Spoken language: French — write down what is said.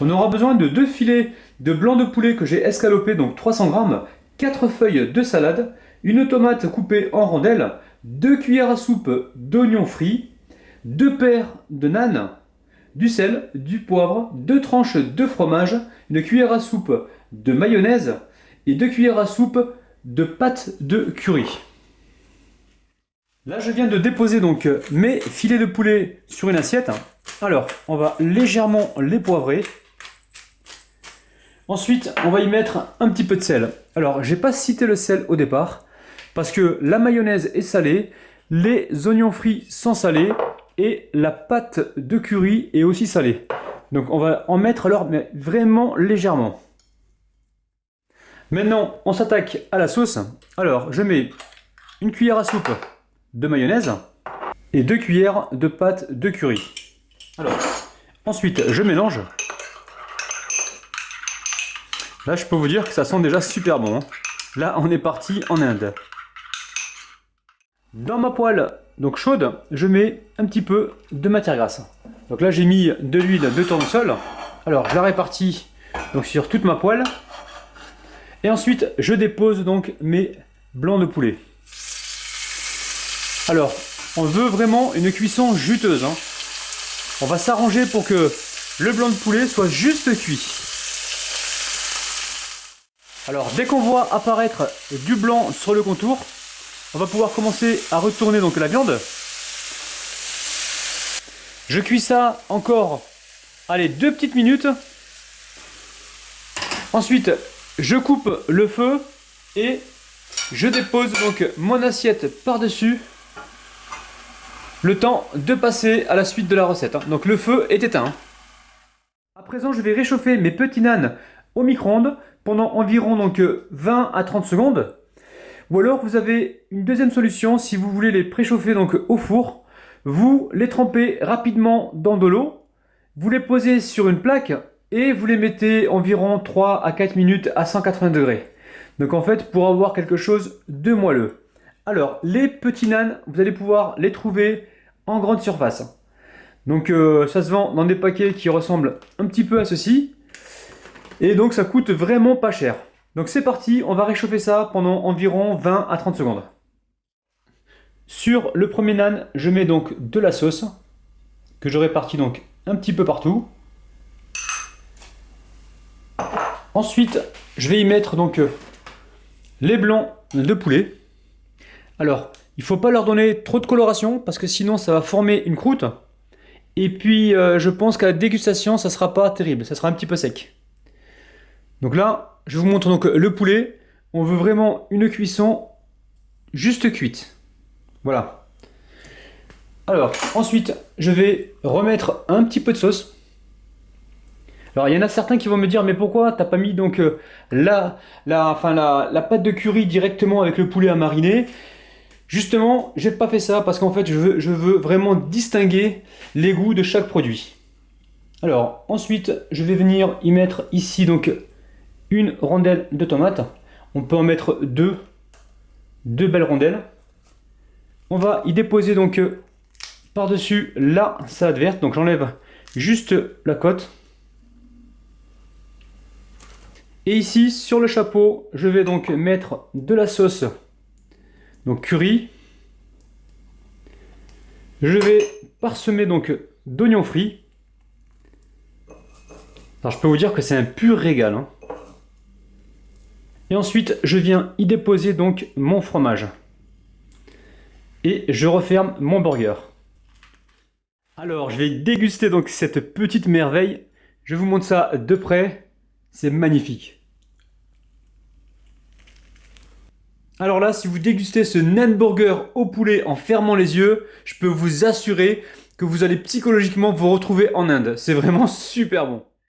On aura besoin de 2 filets de blanc de poulet que j'ai escalopé, donc 300 grammes, 4 feuilles de salade, une tomate coupée en rondelles, 2 cuillères à soupe d'oignons frits, 2 paires de nanes, du sel, du poivre, 2 tranches de fromage, une cuillère à soupe de mayonnaise et 2 cuillères à soupe de pâte de curry. Là, je viens de déposer donc mes filets de poulet sur une assiette. Alors, on va légèrement les poivrer. Ensuite, on va y mettre un petit peu de sel. Alors, j'ai pas cité le sel au départ parce que la mayonnaise est salée, les oignons frits sont salés et la pâte de curry est aussi salée. Donc, on va en mettre alors, mais vraiment légèrement. Maintenant, on s'attaque à la sauce. Alors, je mets une cuillère à soupe de mayonnaise et 2 cuillères de pâte de curry. Alors, ensuite, je mélange. Là, je peux vous dire que ça sent déjà super bon, hein. Là, on est parti en Inde. Dans ma poêle donc chaude, je mets un petit peu de matière grasse. Donc là, j'ai mis de l'huile de tournesol. Alors, je la répartis donc sur toute ma poêle. Et ensuite, je dépose donc mes blancs de poulet. Alors, on veut vraiment une cuisson juteuse, hein. On va s'arranger pour que le blanc de poulet soit juste cuit. Alors, dès qu'on voit apparaître du blanc sur le contour, on va pouvoir commencer à retourner donc la viande. Je cuis ça encore, allez, 2 petites minutes. Ensuite, je coupe le feu et je dépose donc mon assiette par-dessus. Le temps de passer à la suite de la recette, hein. Donc le feu est éteint. À présent, je vais réchauffer mes petits nanes au micro-ondes pendant environ donc 20 à 30 secondes. Ou alors vous avez une deuxième solution, si vous voulez les préchauffer donc au four, vous les trempez rapidement dans de l'eau, vous les posez sur une plaque et vous les mettez environ 3 à 4 minutes à 180 degrés. Donc en fait, pour avoir quelque chose de moelleux. Alors, les petits nanes, vous allez pouvoir les trouver en grande surface. Donc ça se vend dans des paquets qui ressemblent un petit peu à ceci. Et donc ça coûte vraiment pas cher. Donc c'est parti, on va réchauffer ça pendant environ 20 à 30 secondes. Sur le premier nan, je mets donc de la sauce, que je répartis donc un petit peu partout. Ensuite, je vais y mettre donc les blancs de poulet. Alors, il ne faut pas leur donner trop de coloration, parce que sinon ça va former une croûte. Et puis, je pense qu'à la dégustation, ça ne sera pas terrible, ça sera un petit peu sec. Donc là, je vous montre donc le poulet. On veut vraiment une cuisson juste cuite. Voilà. Alors, ensuite, je vais remettre un petit peu de sauce. Alors, il y en a certains qui vont me dire, mais pourquoi t'as pas mis donc la pâte de curry directement avec le poulet à mariner? Justement, j'ai pas fait ça parce qu'en fait, je veux vraiment distinguer les goûts de chaque produit. Alors, ensuite, je vais venir y mettre ici donc une rondelle de tomate. On peut en mettre deux belles rondelles. On va y déposer donc par-dessus la salade verte. Donc j'enlève juste la côte. Et ici, sur le chapeau, je vais donc mettre de la sauce donc curry. Je vais parsemer donc d'oignons frits. Alors je peux vous dire que c'est un pur régal, hein. Et ensuite, je viens y déposer donc mon fromage. Et je referme mon burger. Alors, je vais déguster donc cette petite merveille. Je vous montre ça de près. C'est magnifique. Alors là, si vous dégustez ce nan burger au poulet en fermant les yeux, je peux vous assurer que vous allez psychologiquement vous retrouver en Inde. C'est vraiment super bon.